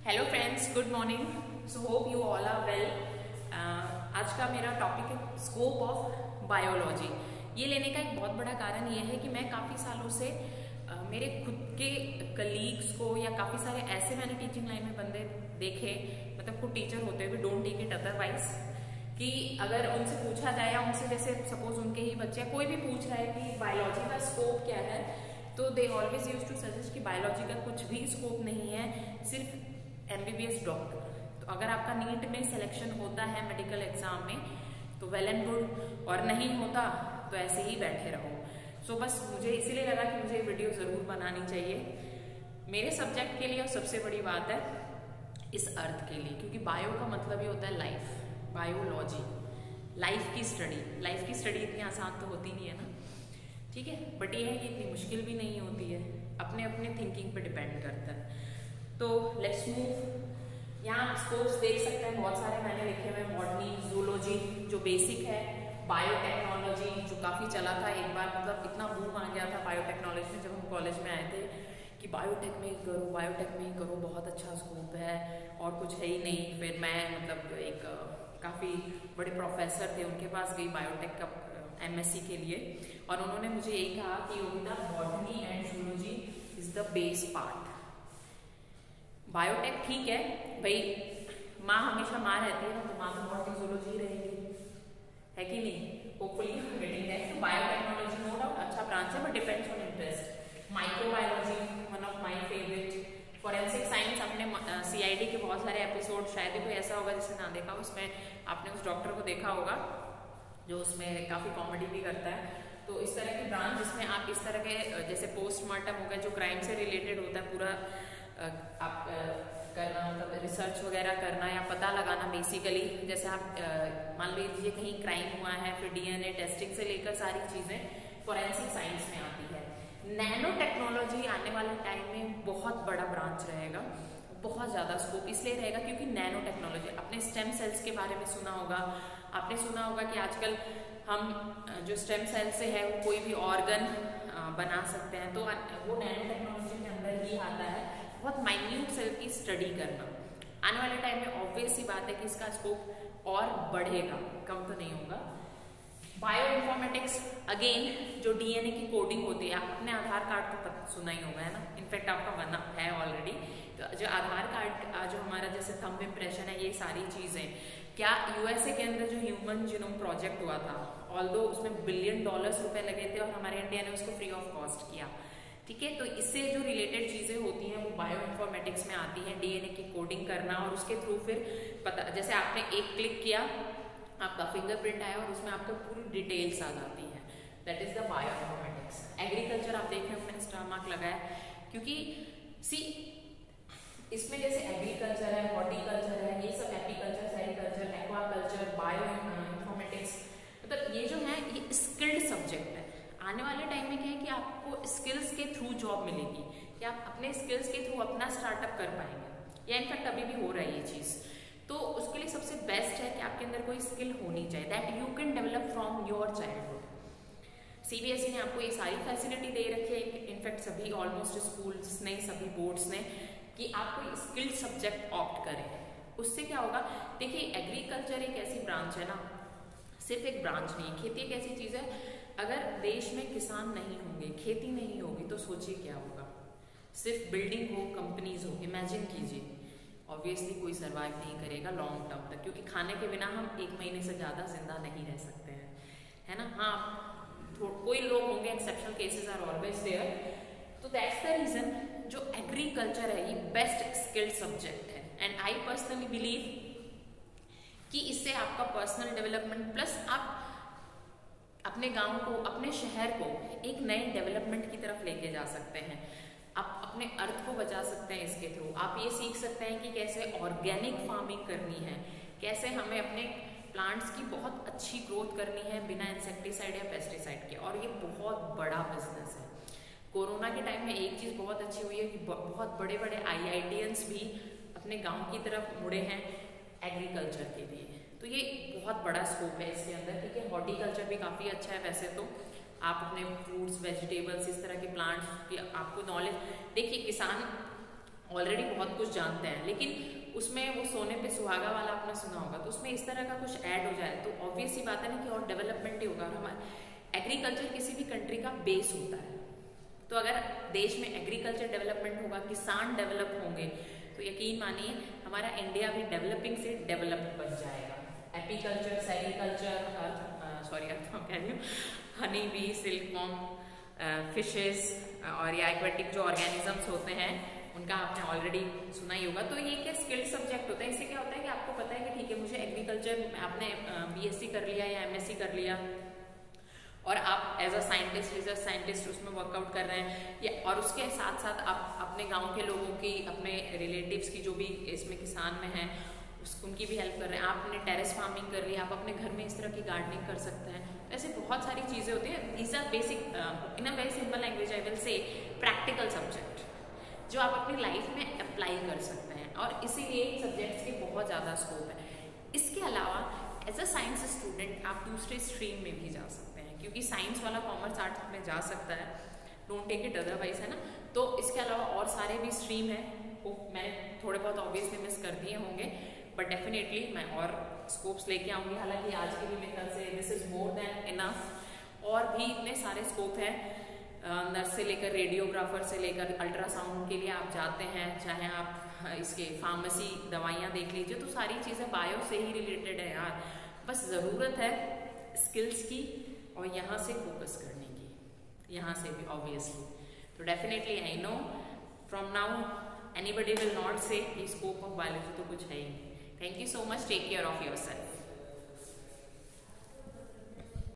Hello friends, good morning. So hope you all are well. आज का मेरा topic है स्कोप ऑफ बायोलॉजी। ये लेने का एक बहुत बड़ा कारण ये है कि मैं काफ़ी सालों से मेरे खुद के कलीग्स को या काफ़ी सारे ऐसे मैंने टीचिंग लाइन में बंदे देखे, मतलब खुद टीचर होते हुए, डोंट टेक इट अदरवाइज, कि अगर उनसे पूछा जाए या उनसे जैसे सपोज उनके ही बच्चे कोई भी पूछ रहा है कि बायोलॉजी का स्कोप क्या है, तो they always use to suggest कि बायोलॉजी का कुछ भी स्कोप नहीं है, सिर्फ MBBS डॉक्टर। तो अगर आपका नीट में सिलेक्शन होता है मेडिकल एग्जाम में तो वेल एंड गुड, और नहीं होता तो ऐसे ही बैठे रहो। सो बस मुझे इसीलिए लगा कि मुझे वीडियो जरूर बनानी चाहिए मेरे सब्जेक्ट के लिए, और सबसे बड़ी बात है इस अर्थ के लिए, क्योंकि बायो का मतलब ही होता है लाइफ, बायोलॉजी, लाइफ की स्टडी। लाइफ की स्टडी इतनी आसान तो होती नहीं है ना, ठीक है, बट ये है कि इतनी मुश्किल भी नहीं होती है, अपने अपने थिंकिंग पे डिपेंड करता है। तो लेट्स मूव। यहाँ स्कोप्स देख सकते हैं, बहुत सारे मैंने लिखे हुए, बॉटनी, जूलॉजी जो बेसिक है, बायोटेक्नोलॉजी जो काफ़ी चला था एक बार, मतलब इतना बूम आ गया था बायोटेक्नोलॉजी में जब हम कॉलेज में आए थे कि बायोटेक में ही करो, बायोटेक में ही करो, बहुत अच्छा स्कोप है और कुछ है ही नहीं। फिर मैं मतलब एक काफ़ी बड़े प्रोफेसर थे, उनके पास गई बायोटेक का MSc के लिए, और उन्होंने मुझे यही कहा कि Yogita, botany and zoology is the base part. Biotech ठीक है भाई, माँ हमेशा माँ रहती है ना, तो माँ तो बॉटनी जूलॉजी रहेगी, है कि नहीं? Hopefully getting that. तो बायोटेक्नोलॉजी नो डाउट अच्छा ब्रांच है, but depends on interest. Microbiology one of my favourite. Forensic science, अपने CID के बहुत सारे एपिसोड, शायद ही कोई ऐसा होगा जिसे ना देखा, उसमें आपने उस डॉक्टर को देखा होगा जो उसमें काफी कॉमेडी भी करता है। तो इस तरह की ब्रांच जिसमें आप इस तरह के जैसे पोस्टमार्टम हो गया, जो क्राइम से रिलेटेड होता है, पूरा आप करना, मतलब रिसर्च वगैरह करना या पता लगाना बेसिकली। जैसे आप मान लीजिए कहीं क्राइम हुआ है, फिर DNA टेस्टिंग से लेकर सारी चीजें फॉरेंसिक साइंस में आती है। नैनो टेक्नोलॉजी आने वाले टाइम में बहुत बड़ा ब्रांच रहेगा, बहुत ज्यादा स्कोप इसलिए रहेगा क्योंकि नैनो टेक्नोलॉजी, अपने स्टेम सेल्स के बारे में सुना होगा, आपने सुना होगा कि आजकल हम जो स्टेम सेल से है वो कोई भी ऑर्गन बना सकते हैं, तो वो नैनो टेक्नोलॉजी के अंदर ही आता है, बहुत माइन्यूट सेल की स्टडी करना। आने वाले टाइम में ऑब्वियस सी बात है कि इसका स्कोप और बढ़ेगा, कम तो नहीं होगा। बायो इन्फॉर्मेटिक्स, अगेन जो DNA की कोडिंग होती है, आप अपने आधार कार्ड तो सुना ही होगा, है ना, इनफैक्ट आपका बना है ऑलरेडी। तो जो आधार कार्ड जो हमारा जैसे थंब इम्प्रेशन है, ये सारी चीजें, क्या USA के अंदर जो ह्यूमन जीनोम प्रोजेक्ट हुआ था, ऑल्दो उसमें $1 बिलियन रुपए लगे थे और हमारे इंडिया ने उसको फ्री ऑफ कॉस्ट किया, ठीक है। तो इससे जो रिलेटेड चीजें होती हैं वो बायो इन्फॉर्मेटिक्स में आती हैं, DNA की कोडिंग करना, और उसके थ्रू फिर पता, जैसे आपने एक क्लिक किया, आपका फिंगरप्रिंट आया और उसमें आपको पूरी डिटेल्स आ जाती है, that is the bio informatics. Agriculture आप देख रहे हो, मैंने स्टार मार्क लगाया क्योंकि सी इसमें जैसे एग्रीकल्चर है, हॉर्टिकल्चर है, ये सब apiculture, sericulture, aquaculture, bio informatics, मतलब ये जो है ये स्किल्ड सब्जेक्ट है। आने वाले टाइम में क्या है कि आपको स्किल्स के थ्रू जॉब मिलेगी, कि आप अपने स्किल्स के थ्रू अपना स्टार्टअप कर पाएंगे, या इनफैक्ट अभी भी हो रहा है ये चीज। तो उसके लिए सबसे बेस्ट है कि आपके अंदर कोई स्किल होनी चाहिए, that you can develop from your childhood. CBSE ने आपको ये सारी फैसिलिटी दे रखी है, इनफैक्ट सभी ऑलमोस्ट स्कूल्स ने, सभी बोर्ड्स ने, कि आप कोई स्किल्ड सब्जेक्ट ऑप्ट करें। उससे क्या होगा, देखिए एग्रीकल्चर एक ऐसी ब्रांच है ना, सिर्फ एक ब्रांच नहीं है, खेती एक ऐसी चीज है, अगर देश में किसान नहीं होंगे, खेती नहीं होगी, तो सोचिए क्या होगा। सिर्फ बिल्डिंग हो, कंपनीज हो, इमेजिन कीजिए, ऑब्वियसली कोई सर्वाइव नहीं करेगा लॉन्ग टर्म तक, क्योंकि खाने के बिना हम 1 महीने से ज्यादा जिंदा नहीं रह सकते हैं, है ना। हाँ, कोई लोग होंगे, exceptional cases are always there. तो दैट्स द रीजन जो एग्रीकल्चर है ये बेस्ट स्किल्ड सब्जेक्ट है, एंड आई पर्सनली बिलीव कि इससे आपका पर्सनल डेवलपमेंट प्लस आप अपने गांव को, अपने शहर को एक नए डेवलपमेंट की तरफ लेके जा सकते हैं। आप अपने अर्थ को बचा सकते हैं इसके थ्रू। आप ये सीख सकते हैं कि कैसे ऑर्गेनिक फार्मिंग करनी है, कैसे हमें अपने प्लांट्स की बहुत अच्छी ग्रोथ करनी है बिना इंसेक्टिसाइड या पेस्टिसाइड के, और ये बहुत बड़ा बिजनेस है। कोरोना के टाइम में एक चीज बहुत अच्छी हुई है कि बहुत बड़े बड़े IITians भी अपने गांव की तरफ मुड़े हैं एग्रीकल्चर के लिए, तो ये बहुत बड़ा स्कोप है इसके अंदर, ठीक है। हॉर्टिकल्चर भी काफी अच्छा है वैसे तो, आप अपने फ्रूट्स, वेजिटेबल्स, इस तरह के प्लांट्स की आपको नॉलेज, देखिए किसान ऑलरेडी बहुत कुछ जानते हैं, लेकिन उसमें वो सोने पे सुहागा वाला आपने सुना होगा, तो उसमें इस तरह का कुछ ऐड हो जाए तो ऑब्वियस ही बात है ना कि और डेवलपमेंट ही होगा। और हमारा एग्रीकल्चर किसी भी कंट्री का बेस होता है, तो अगर देश में एग्रीकल्चर डेवलपमेंट होगा, किसान डेवलप होंगे, तो यकीन मानिए हमारा इंडिया भी डेवलपिंग से डेवलप्ड बन जाएगा। एपीकल्चर, सेरिकल्चर, कह रही हूँ, honey bee, silk worm, fishes और या एक्वेटिक जो ऑर्गेनिजम्स होते हैं उनका आपने ऑलरेडी सुना ही होगा। तो ये क्या स्किल्ड सब्जेक्ट होता है। इससे क्या होता है कि आपको पता है कि ठीक है मुझे एग्रीकल्चर, आपने बीएससी कर लिया या एमएससी कर लिया और आप as a scientist, research scientist उसमें वर्कआउट कर रहे हैं, या और उसके साथ साथ आप अपने गांव के लोगों की, अपने रिलेटिव्स की जो भी इसमें किसान में हैं उनकी भी हेल्प कर रहे हैं। आपने टेरेस फार्मिंग कर लिया, आप अपने घर में इस तरह की गार्डनिंग कर सकते हैं। ऐसे बहुत सारी चीज़ें होती हैं। These are basic, in a very simple language I will say, practical subject जो आप अपनी लाइफ में अप्लाई कर सकते हैं, और इसीलिए इन सब्जेक्ट्स के बहुत ज़्यादा स्कोप है। इसके अलावा एज अ साइंस स्टूडेंट आप दूसरे स्ट्रीम में भी जा सकते हैं, क्योंकि साइंस वाला कॉमर्स आर्ट्स में जा सकता है, डोंट टेक इट अदरवाइज, है ना। तो इसके अलावा और सारे भी स्ट्रीम हैं, वो मैंने थोड़े बहुत ऑब्वियसली मिस कर दिए होंगे, बट डेफिनेटली मैं और स्कोप्स लेके आऊँगी। हालांकि आज के लिए मेरे ख्याल से this is more than enough. और भी इतने सारे स्कोप हैं, नर्स से लेकर रेडियोग्राफर से लेकर अल्ट्रासाउंड के लिए आप जाते हैं, चाहे आप इसके फार्मेसी दवाइयाँ देख लीजिए, तो सारी चीज़ें बायो से ही रिलेटेड है यार। बस ज़रूरत है स्किल्स की और यहाँ से फोकस करने की, यहाँ से भी ऑब्वियसली। तो definitely I know from now anybody will not say scope of biology तो कुछ है ही नहीं। Thank you so much, take care of yourself.